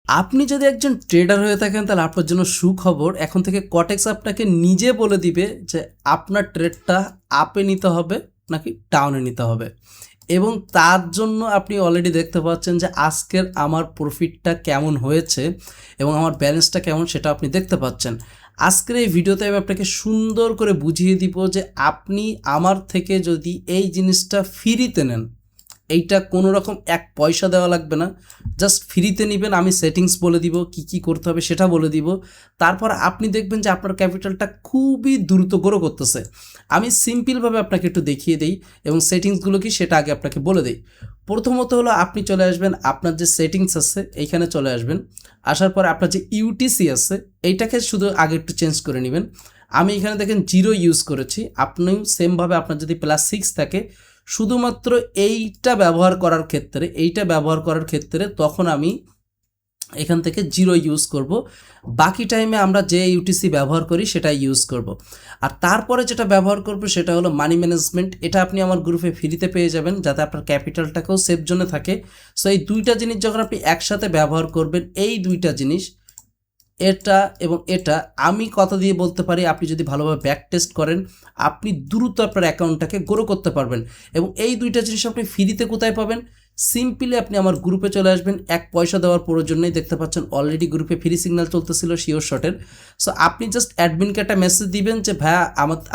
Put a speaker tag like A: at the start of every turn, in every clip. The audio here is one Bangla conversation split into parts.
A: আপনি যদি একজন ট্রেডার হয়ে থাকেন তাহলে আপনার জন্য সুখবর। এখন থেকে কটেক্স আপনাকে নিজে বলে দিবে যে আপনার ট্রেডটা আপে নিতে হবে নাকি ডাউনে নিতে হবে, এবং তার জন্য আপনি অলরেডি দেখতে পাচ্ছেন যে আজকের আমার প্রফিটটা কেমন হয়েছে এবং আমার ব্যালেন্সটা কেমন সেটা আপনি দেখতে পাচ্ছেন। আজকের এই ভিডিওতে আমি আপনাকে সুন্দর করে বুঝিয়ে দিব যে আপনি আমার থেকে যদি এই জিনিসটা ফ্রিতে নেন, এইটা কোনো রকম এক পয়সা দেওয়া লাগবে না, জাস্ট ফ্রিতে নেবেন। আমি সেটিংস বলে দিব, কি কি করতে হবে সেটা বলে দিব। তারপর আপনি দেখবেন যে আপনার ক্যাপিটালটা খুবই দ্রুত গ্রো করতেছে। আমি সিম্পলভাবে আপনাকে একটু দেখিয়ে দিই এবং সেটিংসগুলো কি সেটা আগে আপনাকে বলে দিই। প্রথমত হলো আপনি চলে আসবেন, আপনার যে সেটিংস আছে এইখানে চলে আসবেন। আসার পর আপনার যে ইউটিসি আছে এইটাকে শুধু আগে একটু চেঞ্জ করে নেবেন। আমি এখানে দেখেন 0 ইউজ করেছি, আপনিও সেমভাবে আপনার যদি +6 থাকে শুধুমাত্র এইটা ব্যবহার করার ক্ষেত্রে তখন আমি এখান থেকে 0 ইউজ করব। বাকি টাইমে আমরা যে ইউটিসি ব্যবহার করি সেটাই ইউজ করব। আর তারপরে যেটা ব্যবহার করব সেটা হলো মানি ম্যানেজমেন্ট। এটা আপনি আমার গ্রুপে ফ্রিতে পেয়ে যাবেন যাতে আপনার ক্যাপিটালটাকেও সেফ জোনে থাকে। সো এই দুইটা জিনিস যখন আপনি একসাথে ব্যবহার করবেন, এই দুইটা জিনিস এটা এবং এটা আমি কথা দিয়ে বলতে পারি, আপনি যদি ভালোভাবে ব্যাক টেস্ট করেন আপনি দ্রুত আপনার অ্যাকাউন্টটাকে গ্রো করতে পারবেন। এবং এই দুইটা জিনিস আপনি ফ্রিতে কোথায় পাবেন? সিম্পলি আপনি আমার গ্রুপে চলে আসবেন, এক পয়সা দেওয়ার প্রয়োজন নেই। দেখতে পাচ্ছেন অলরেডি গ্রুপে ফ্রি সিগন্যাল চলতেছিল শিওর শটের। সো আপনি জাস্ট অ্যাডমিনকে একটা মেসেজ দিবেন যে ভাইয়া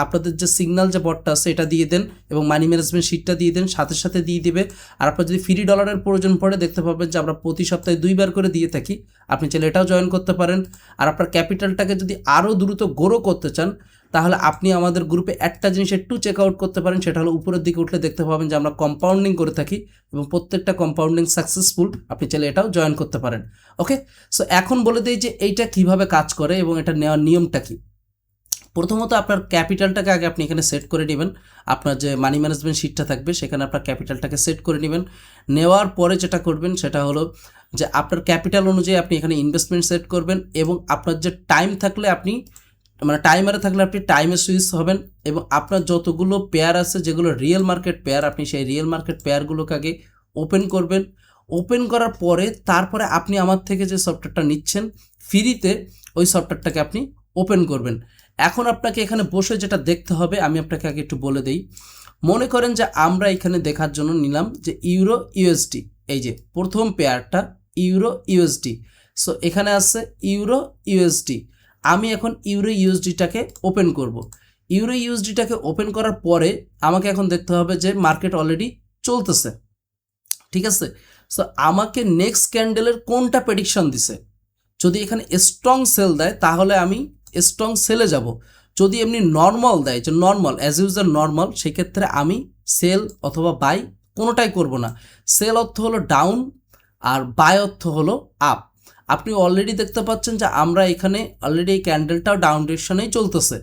A: আপনাদের যে সিগন্যাল যে বটটা আছে এটা দিয়ে দেন এবং মানি ম্যানেজমেন্ট শিটটা দিয়ে দেন, সাথে সাথে দিয়ে দিবে। আর আপনার যদি ফ্রি ডলারের প্রয়োজন পড়ে দেখতে পাবেন যে আমরা প্রতি সপ্তাহে 2বার করে দিয়ে থাকি, আপনি চাইলে এটাও জয়েন করতে পারেন। আর আপনার ক্যাপিটালটাকে যদি আরও দ্রুত গ্রো করতে চান তাহলে আপনি আমাদের গ্রুপে একটা জিনিস একটু চেক আউট করতে পারেন, সেটা হলো উপরের দিকে উঠলে দেখতে পাবেন যে আমরা কম্পাউন্ডিং করে থাকি এবং প্রত্যেকটা কম্পাউন্ডিং সাকসেসফুল। আপনি চাইলে এটাও জয়েন করতে পারেন। ওকে, সো এখন বলে দিই যে এইটা কিভাবে কাজ করে এবং এটা নেওয়ার নিয়মটা কি। প্রথমত আপনার ক্যাপিটালটাকে আগে আপনি এখানে সেট করে নেবেন। আপনার যে মানি ম্যানেজমেন্ট শিটটা থাকবে সেখানে আপনার ক্যাপিটালটাকে সেট করে নেবেন। নেওয়ার পরে যেটা করবেন সেটা হলো যে আপনার ক্যাপিটাল অনুযায়ী আপনি এখানে ইনভেস্টমেন্ট সেট করবেন এবং আপনার যে টাইম থাকলে আপনি টাইমারে থাকলে আপনি টাইমে সুইচ হবেন এবং আপনার যতগুলো পেয়ার আছে যেগুলো রিয়েল মার্কেট পেয়ার, আপনি সেই রিয়েল মার্কেট পেয়ারগুলোকে আগে ওপেন করবেন। ওপেন করার পরে তারপরে আপনি আমার থেকে যে সফটওয়্যারটা নিচ্ছেন ফ্রিতে, ওই সফটওয়্যারটাকে আপনি ওপেন করবেন। এখন আপনাকে এখানে বসে যেটা দেখতে হবে আমি আপনাকে আগে একটু বলে দিই। মনে করেন যে আমরা এখানে দেখার জন্য নিলাম যে ইউরো ইউএসডি, এই যে প্রথম পেয়ারটা ইউরো ইউএসডি। সো এখানে আছে ইউরো ইউএসডি। আমি এখন ইউরো ইউএসডিটাকে ওপেন করব। ইউরো ইউএসডিটাকে ওপেন করার পরে আমাকে এখন দেখতে হবে যে মার্কেট অলরেডি চলতেছে, ঠিক আছে। সো আমাকে নেক্সট ক্যান্ডেলের কোনটা প্রেডিকশন দিছে। যদি এখানে স্ট্রং সেল দেয় তাহলে আমি স্ট্রং সেলে যাব। যদি এমনি নর্মাল দেয় যে নর্মাল অ্যাজ ইউজার নর্মাল, সেক্ষেত্রে আমি সেল অথবা বাই কোনোটাই করব না। সেল অর্থ হলো ডাউন আর বাই অর্থ হলো আপ। আপনি অলরেডি দেখতে পাচ্ছেন যে আমরা এখানে অলরেডি এই ক্যান্ডেলটাও ডাউন ডিরেকশনেই চলতেছে।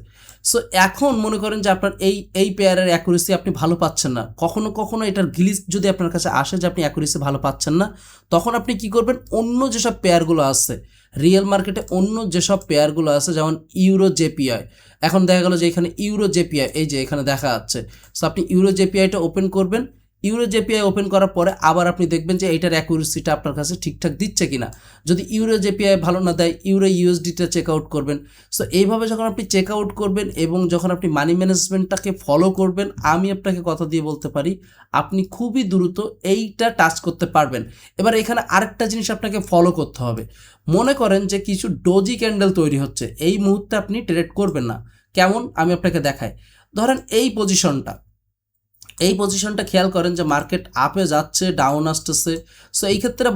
A: সো এখন মনে করেন যে আপনার এই পেয়ারের অ্যাকুরেসি আপনি ভালো পাচ্ছেন না, কখনো কখনো এটার গ্লিচ যদি আপনার কাছে আসে যে আপনি অ্যাকুরেসি ভালো পাচ্ছেন না, তখন আপনি কি করবেন, অন্য যেসব পেয়ারগুলো আছে রিয়েল মার্কেটে, অন্য যেসব পেয়ারগুলো আছে যেমন ইউরো জেপিআই, এখন দেখা গেল যে এখানে ইউরো জেপিআই এই যে এখানে দেখা যাচ্ছে। সো আপনি ইউরো জেপিআইটা ওপেন করবেন। ইউরো জেপিআই ওপেন করার পরে আবার আপনি দেখবেন যে এইটার অ্যাকুরেসিটা আপনার কাছে ঠিকঠাক দিচ্ছে কিনা। যদি ইউরো জেপিআই ভালো না দেয় ইউরো ইউএসডিটা চেক আউট করবেন। সো এইভাবে যখন আপনি চেক আউট করবেন এবং যখন আপনি মানি ম্যানেজমেন্টটাকে ফলো করবেন, আমি আপনাকে কথা দিয়ে বলতে পারি আপনি খুবই দ্রুত এইটা টাচ করতে পারবেন। এবার এখানে আরেকটা জিনিস আপনাকে ফলো করতে হবে। মনে করেন যে কিছু ডোজি ক্যান্ডেল তৈরি হচ্ছে, এই মুহূর্তে আপনি ট্রেড করবেন না। কেমন আমি আপনাকে দেখাই। ধরেন এই পজিশনটা খেয়াল করেন যে মার্কেট আপে যাচ্ছে, ডাউন আসতেছে। সো এই ক্ষেত্রে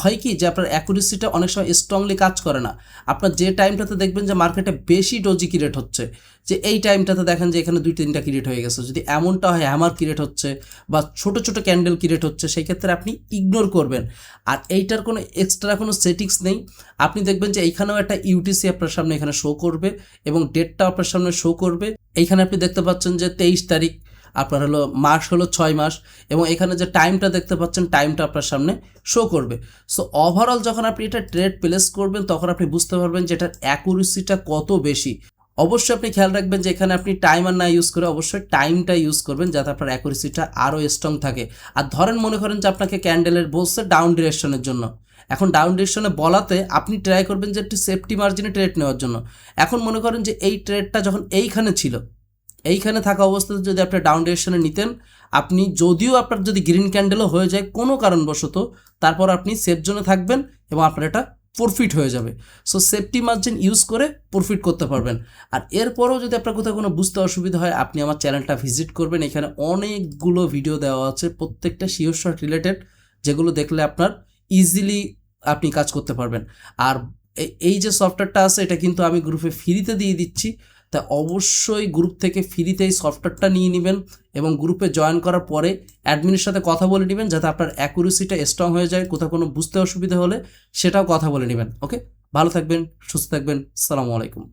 A: হয় কি যে আপনার অ্যাকুরেসিটা অনেক সময় স্ট্রংলি কাজ করে না। আপনার যে টাইমটাতে দেখবেন যে মার্কেটে বেশি ডোজি ক্রিয়েট হচ্ছে, যে এই টাইমটাতে দেখেন যে এখানে 2-3টা ক্রিয়েট হয়ে গেছে, যদি এমনটা হয় হ্যামার ক্রিয়েট হচ্ছে বা ছোট ছোট ক্যান্ডেল ক্রিয়েট হচ্ছে, সেই ক্ষেত্রে আপনি ইগনোর করবেন। আর এইটার কোনো এক্সট্রা কোনো সেটিংস নেই। আপনি দেখবেন যে এইখানেও একটা ইউটিসি আপনার সামনে এখানে শো করবে এবং ডেটটা আপনার সামনে শো করবে। এইখানে আপনি দেখতে পাচ্ছেন যে 23 তারিখ, আপনার হলো মাস হলো 6 মাস এবং এখানে যে টাইমটা দেখতে পাচ্ছেন টাইমটা আপনার সামনে শো করবে। সো ওভারঅল যখন আপনি এটা ট্রেড প্লেস করবেন তখন আপনি বুঝতে পারবেন যে এটার অ্যাকুরেসিটা কত বেশি। অবশ্যই আপনি খেয়াল রাখবেন যে এখানে আপনি টাইমার না ইউজ করে অবশ্যই টাইমটা ইউজ করবেন যাতে আপনার অ্যাকুরেসিটা আরও স্ট্রং থাকে। আর ধরেন মনে করেন যে আপনাকে ক্যান্ডেলের বলছে ডাউন ডিরেকশনের জন্য, এখন ডাউন ডিরেকশনে বলাতে আপনি ট্রাই করবেন যে একটু সেফটি মার্জিনে ট্রেড নেওয়ার জন্য। এখন মনে করেন যে এই ট্রেডটা যখন এইখানে ছিল, এইখানে থাকা অবস্থাতে যদি আপনি ডাউন ডিরেকশনে নিতেন, আপনি যদিও আপনার যদি গ্রিন ক্যান্ডেলও হয়ে যায় কোনো কারণবশত, তারপর আপনি সেফ জোনে থাকবেন এবং আপনার এটা প্রফিট হয়ে যাবে। সো সেফটি মার্জিন ইউজ করে প্রফিট করতে পারবেন। আর এরপরেও যদি আপনার কোথাও কোনো বুঝতে অসুবিধা হয়, আপনি আমার চ্যানেলটা ভিজিট করবেন, এখানে অনেকগুলো ভিডিও দেওয়া আছে, প্রত্যেকটা শিওর শর্ট রিলেটেড, যেগুলো দেখলে আপনার ইজিলি আপনি কাজ করতে পারবেন। আর এই যে সফটওয়্যারটা আছে এটা কিন্তু আমি গ্রুপে ফ্রিতে দিয়ে দিচ্ছি, তা অবশ্যই গ্রুপ থেকে ফ্রিতে এই সফটওয়্যারটা নিয়ে নেবেন এবং গ্রুপে জয়েন করার পরে অ্যাডমিনের সাথে কথা বলে নেবেন, যাতে আপনার অ্যাকুরেসিটা স্ট্রং হয়ে যায়, কোথাও কোনো বুঝতে অসুবিধা হলে সেটাও কথা বলে নেবেন। ওকে, ভালো থাকবেন, সুস্থ থাকবেন, আসসালামু আলাইকুম।